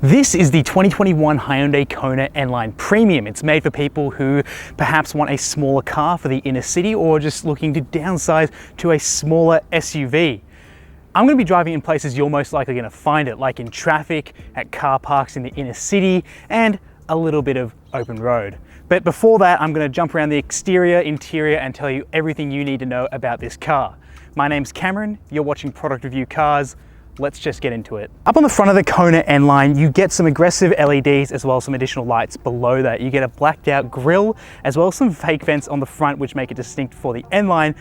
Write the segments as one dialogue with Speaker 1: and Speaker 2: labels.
Speaker 1: This is the 2021 Hyundai Kona N-Line Premium. It's made for people who perhaps want a smaller car for the inner city or just looking to downsize to a smaller SUV. I'm going to be driving in places you're most likely going to find it, like in traffic, at car parks in the inner city, and a little bit of open road. But before that, I'm going to jump around the exterior, interior, and tell you everything you need to know about this car. My name's Cameron, you're watching Product Review Cars. Let's just get into it. Up on the front of the Kona N-Line, you get some aggressive LEDs as well as some additional lights below that. You get a blacked out grille as well as some fake vents on the front which make it distinct for the N-Line.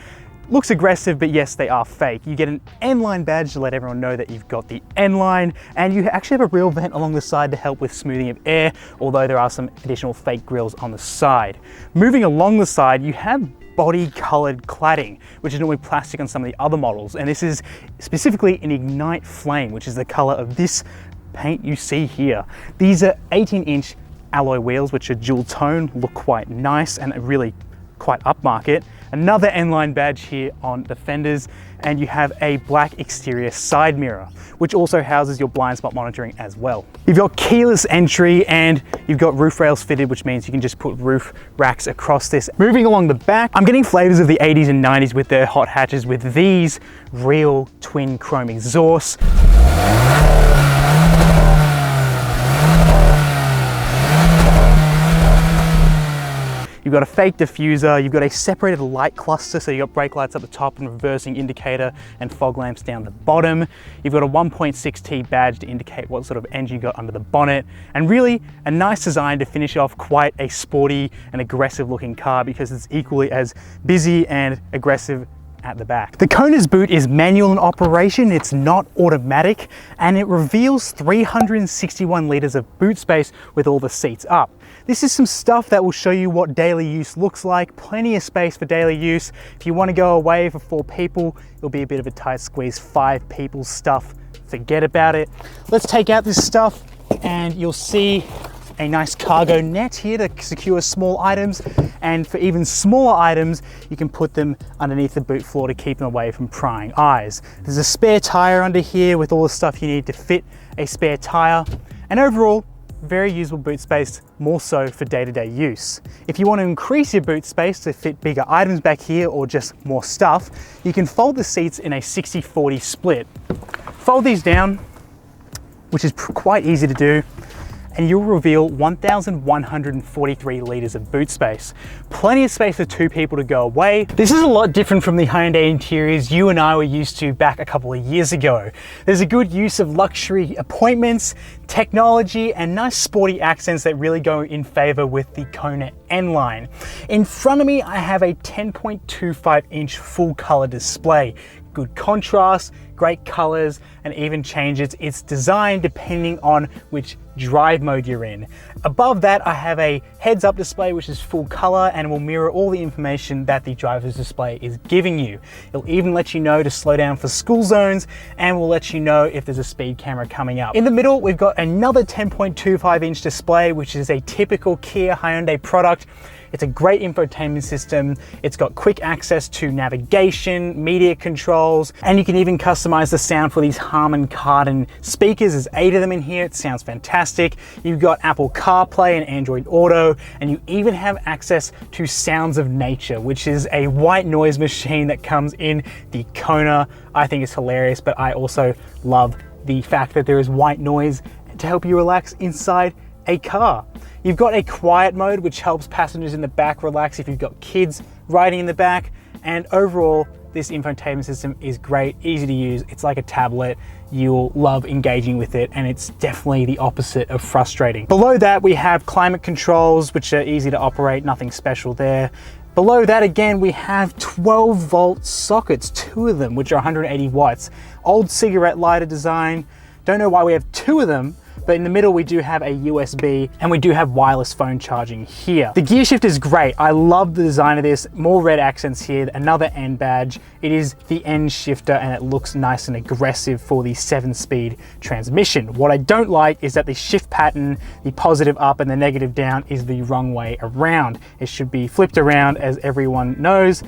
Speaker 1: Looks aggressive, but yes, they are fake. You get an N-Line badge to let everyone know that you've got the N-Line, and you actually have a real vent along the side to help with smoothing of air, although there are some additional fake grills on the side. Moving along the side, you have body colored cladding, which is normally plastic on some of the other models. And this is specifically an Ignite Flame, which is the color of this paint you see here. These are 18-inch alloy wheels, which are dual tone, look quite nice and really quite upmarket. Another N-Line badge here on the fenders, and you have a black exterior side mirror, which also houses your blind spot monitoring as well. You've got keyless entry and you've got roof rails fitted, which means you can just put roof racks across this. Moving along the back, I'm getting flavors of the 80s and 90s with their hot hatches with these real twin chrome exhausts. You've got a fake diffuser, you've got a separated light cluster, so you've got brake lights at the top and reversing indicator and fog lamps down the bottom. You've got a 1.6T badge to indicate what sort of engine you got under the bonnet, and really a nice design to finish off quite a sporty and aggressive looking car because it's equally as busy and aggressive at the back. The Kona's boot is manual in operation, it's not automatic, and it reveals 361 litres of boot space with all the seats up. This is some stuff that will show you what daily use looks like, plenty of space for daily use. If you want to go away for 4 people, it'll be a bit of a tight squeeze. 5 people stuff, forget about it. Let's take out this stuff and you'll see a nice cargo net here to secure small items, and for even smaller items you can put them underneath the boot floor to keep them away from prying eyes. There's a spare tire under here with all the stuff you need to fit a spare tire, and overall very usable boot space, more so for day-to-day use. If you want to increase your boot space to fit bigger items back here or just more stuff, you can fold the seats in a 60-40 split. Fold these down, which is quite easy to do, and you'll reveal 1,143 litres of boot space. Plenty of space for 2 people to go away. This is a lot different from the Hyundai interiors you and I were used to back a couple of years ago. There's a good use of luxury appointments, technology, and nice sporty accents that really go in favour with the Kona N-Line. In front of me, I have a 10.25-inch full colour display. Good contrast, great colors, and even changes its design depending on which drive mode you're in. Above that, I have a heads-up display which is full color and will mirror all the information that the driver's display is giving you. It'll even let you know to slow down for school zones, and will let you know if there's a speed camera coming up. In the middle, we've got another 10.25-inch display, which is a typical Kia Hyundai product. It's a great infotainment system. It's got quick access to navigation, media controls, and you can even customize the sound for these Harman Kardon speakers. There's 8 of them in here. It sounds fantastic. You've got Apple CarPlay and Android Auto, and you even have access to Sounds of Nature, which is a white noise machine that comes in the Kona. I think it's hilarious, but I also love the fact that there is white noise to help you relax inside a car. You've got a quiet mode, which helps passengers in the back relax if you've got kids riding in the back. And overall, this infotainment system is great, easy to use. It's like a tablet. You'll love engaging with it, and it's definitely the opposite of frustrating. Below that, we have climate controls, which are easy to operate, nothing special there. Below that again, we have 12-volt sockets, 2 of them, which are 180 watts. Old cigarette lighter design. Don't know why we have 2 of them, but in the middle we do have a USB, and we do have wireless phone charging here. The gear shift is great. I love the design of this. More red accents here, another N badge. It is the N shifter, and it looks nice and aggressive for the 7-speed transmission. What I don't like is that the shift pattern, the positive up and the negative down, is the wrong way around. It should be flipped around, as everyone knows.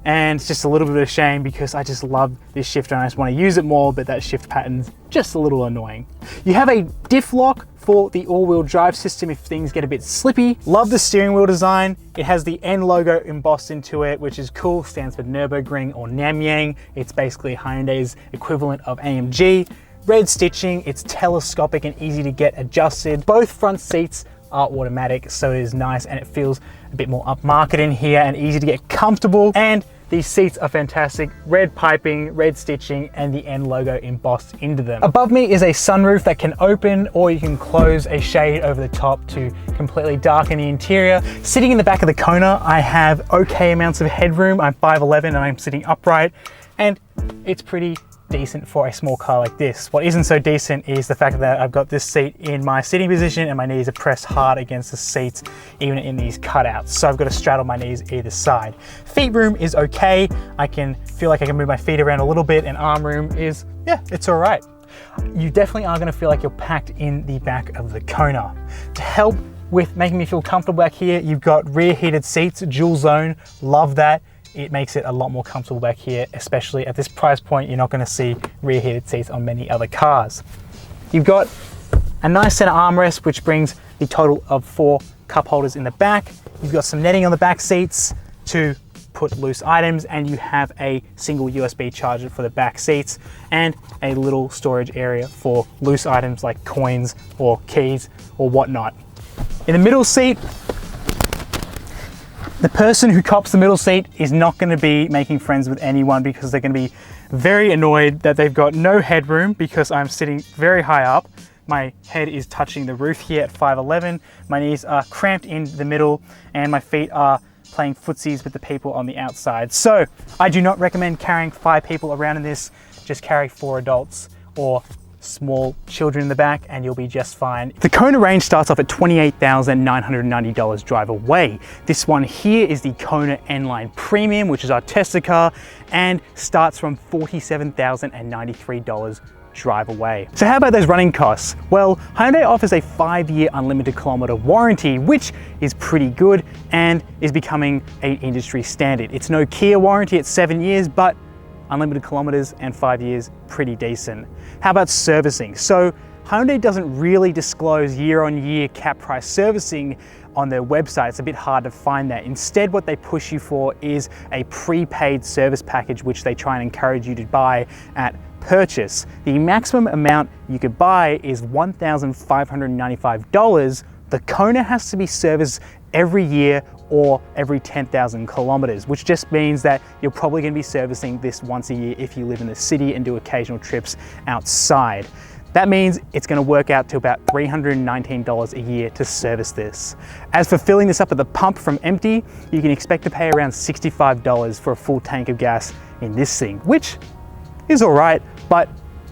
Speaker 1: and it's just a little bit of a shame because I just love this shifter and I just want to use it more, but that shift pattern's just a little annoying. You have a diff lock for the all-wheel drive system if things get a bit slippy. Love the steering wheel design. It has the N logo embossed into it, which is cool, stands for Nürburgring or Namyang. It's basically Hyundai's equivalent of AMG. Red stitching, it's telescopic and easy to get adjusted. Both front seats are automatic, so it is nice and it feels a bit more upmarket in here and easy to get comfortable. And these seats are fantastic. Red piping, red stitching, and the N logo embossed into them. Above me is a sunroof that can open, or you can close a shade over the top to completely darken the interior. Sitting in the back of the Kona, I have okay amounts of headroom. I'm 5'11" and I'm sitting upright, and it's pretty decent for a small car like this. What isn't so decent is the fact that I've got this seat in my sitting position and my knees are pressed hard against the seats, even in these cutouts. So I've got to straddle my knees either side. Feet room is okay. I can feel like I can move my feet around a little bit, and arm room is, yeah, it's all right. You definitely are going to feel like you're packed in the back of the Kona. To help with making me feel comfortable back here, you've got rear heated seats, dual zone, love that. It makes it a lot more comfortable back here, especially at this price point. You're not going to see rear heated seats on many other cars. You've got a nice center armrest, which brings the total of 4 cup holders in the back. You've got some netting on the back seats to put loose items, and you have a single USB charger for the back seats and a little storage area for loose items like coins or keys or whatnot. In the middle seat, the person who cops the middle seat is not going to be making friends with anyone because they're going to be very annoyed that they've got no headroom because I'm sitting very high up. My head is touching the roof here at 5'11". My knees are cramped in the middle and my feet are playing footsies with the people on the outside. So I do not recommend carrying 5 people around in this. Just carry 4 adults or small children in the back and you'll be just fine. The Kona range starts off at $28,990 drive away. This one here is the Kona N-Line Premium, which is our tester car, and starts from $47,093 drive away. So how about those running costs? Well, Hyundai offers a 5-year unlimited kilometer warranty, which is pretty good and is becoming an industry standard. It's no Kia warranty at 7 years, but unlimited kilometers and 5 years, pretty decent. How about servicing? So Hyundai doesn't really disclose year-on-year cap price servicing on their website. It's a bit hard to find that. Instead, what they push you for is a prepaid service package, which they try and encourage you to buy at purchase. The maximum amount you could buy is $1,595. The Kona has to be serviced every year or every 10,000 kilometers, which just means that you're probably going to be servicing this once a year if you live in the city and do occasional trips outside. That means it's going to work out to about $319 a year to service this. As for filling this up at the pump from empty, you can expect to pay around $65 for a full tank of gas in this thing, which is all right, but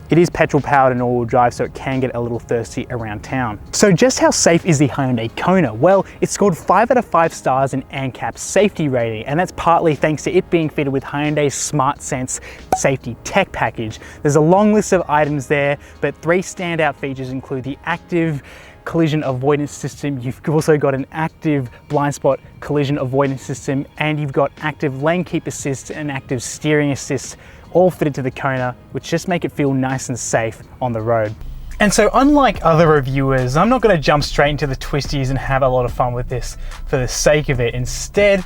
Speaker 1: it is petrol powered and all-wheel drive, so it can get a little thirsty around town. So just how safe is the Hyundai Kona? Well, it scored 5 out of 5 stars in ANCAP's safety rating, and that's partly thanks to it being fitted with Hyundai's SmartSense safety tech package. There's a long list of items there, but 3 standout features include the active collision avoidance system. You've also got an active blind spot collision avoidance system, and you've got active lane keep assist and active steering assist, all fitted to the Kona, which just make it feel nice and safe on the road. And so unlike other reviewers, I'm not going to jump straight into the twisties and have a lot of fun with this for the sake of it. Instead,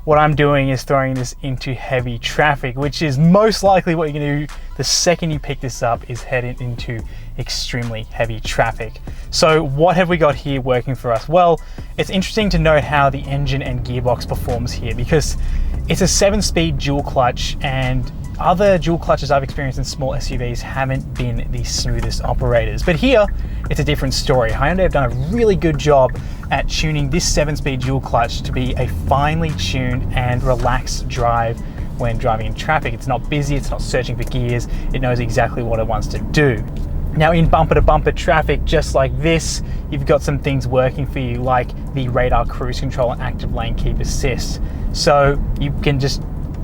Speaker 1: what I'm doing is throwing this into heavy traffic, which is most likely what you're going to do the second you pick this up, is head into extremely heavy traffic. So what have we got here working for us? Well, it's interesting to note how the engine and gearbox performs here, because it's a 7-speed dual clutch, and other dual clutches I've experienced in small SUVs haven't been the smoothest operators. But here, it's a different story. Hyundai have done a really good job at tuning this 7-speed dual clutch to be a finely tuned and relaxed drive when driving in traffic. It's not busy, it's not searching for gears, it knows exactly what it wants to do. Now in bumper-to-bumper traffic, just like this, you've got some things working for you, like the radar cruise control and active lane keep assist. So you can just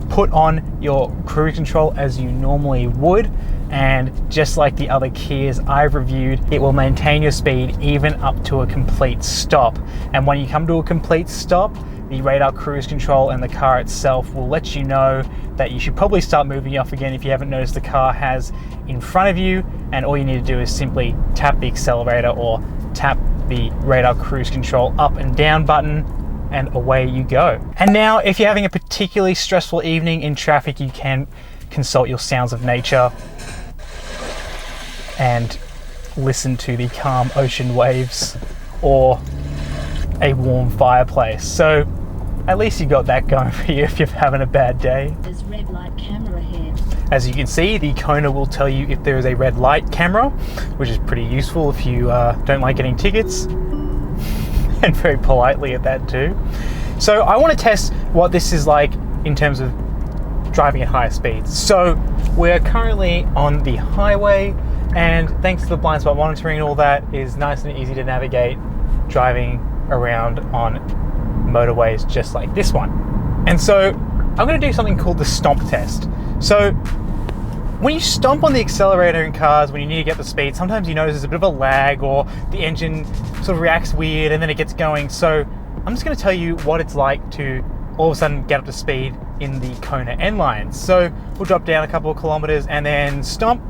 Speaker 1: put on your cruise control as you normally would, and just like the other Kias I've reviewed, it will maintain your speed even up to a complete stop. And when you come to a complete stop, the radar cruise control and the car itself will let you know that you should probably start moving off again if you haven't noticed the car has in front of you, and all you need to do is simply tap the accelerator or tap the radar cruise control up and down button, and away you go. And now, if you're having a particularly stressful evening in traffic, you can consult your sounds of nature and listen to the calm ocean waves or a warm fireplace. So at least you got that going for you if you're having a bad day.
Speaker 2: There's red light camera ahead.
Speaker 1: As you can see, the Kona will tell you if there is a red light camera, which is pretty useful if you don't like getting tickets, and very politely at that too. So I want to test what this is like in terms of driving at higher speeds. So we're currently on the highway, and thanks to the blind spot monitoring and all that, is nice and easy to navigate driving around on motorways just like this one. And so I'm going to do something called the stomp test. So when you stomp on the accelerator in cars when you need to get the speed, sometimes you notice there's a bit of a lag or the engine sort of reacts weird and then it gets going. So I'm just going to tell you what it's like to all of a sudden get up to speed in the Kona N-Line. So we'll drop down a couple of kilometers and then stomp.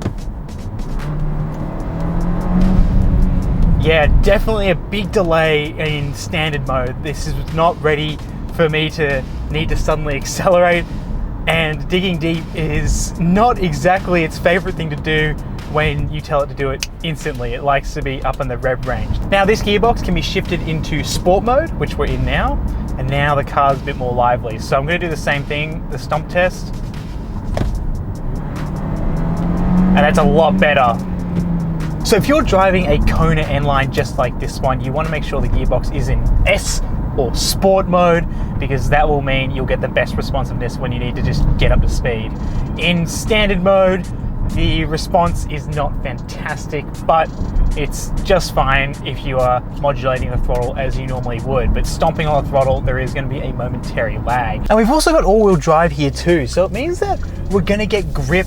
Speaker 1: Yeah, definitely a big delay in standard mode. This is not ready for me to need to suddenly accelerate, and digging deep is not exactly its favorite thing to do when you tell it to do it instantly. It likes to be up in the rev range. Now this gearbox can be shifted into sport mode, which we're in now, and now the car's a bit more lively. So I'm going to do the same thing, the stomp test, and that's a lot better. So if you're driving a Kona N-Line just like this one, you want to make sure the gearbox is in S or sport mode, because that will mean you'll get the best responsiveness when you need to just get up to speed. In standard mode, the response is not fantastic, but it's just fine if you are modulating the throttle as you normally would. But stomping on the throttle, there is going to be a momentary lag. And we've also got all-wheel drive here too, so it means that we're going to get grip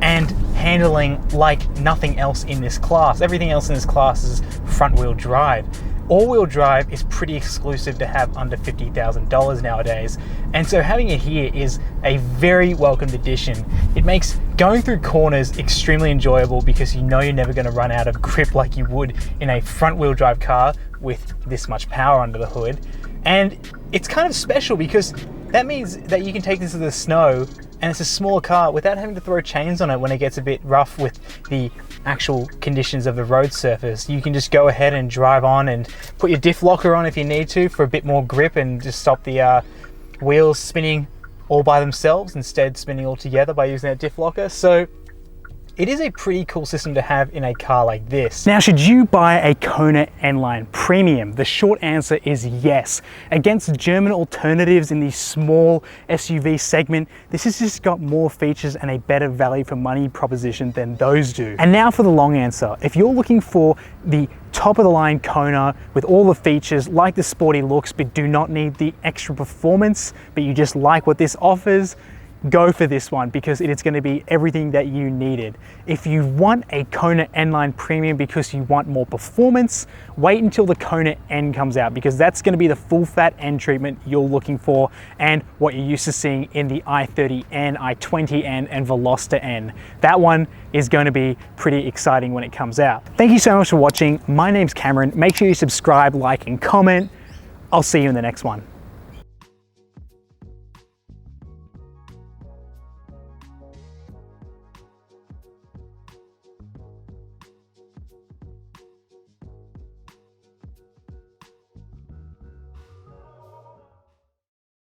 Speaker 1: and handling like nothing else in this class. Everything else in this class is front-wheel drive. All-wheel drive is pretty exclusive to have under $50,000 nowadays, and so having it here is a very welcomed addition. It makes going through corners extremely enjoyable because you know you're never going to run out of grip like you would in a front-wheel drive car with this much power under the hood. And it's kind of special because that means that you can take this to the snow, and it's a smaller car without having to throw chains on it when it gets a bit rough with the actual conditions of the road surface. You can just go ahead and drive on and put your diff locker on if you need to for a bit more grip, and just stop the wheels spinning all by themselves, instead spinning all together by using that diff locker. So it is a pretty cool system to have in a car like this. Now, should you buy a Kona N-Line Premium? The short answer is yes. Against German alternatives in the small SUV segment, this has just got more features and a better value for money proposition than those do. And now for the long answer. If you're looking for the top of the line Kona with all the features like the sporty looks but do not need the extra performance, but you just like what this offers, go for this one because it is going to be everything that you needed. If you want a Kona N-Line Premium because you want more performance, wait until the Kona N comes out, because that's going to be the full fat N treatment you're looking for and what you're used to seeing in the i30N, i20N and Veloster N. That one is going to be pretty exciting when it comes out. Thank you so much for watching. My name's Cameron. Make sure you subscribe, like and comment. I'll see you in the next one.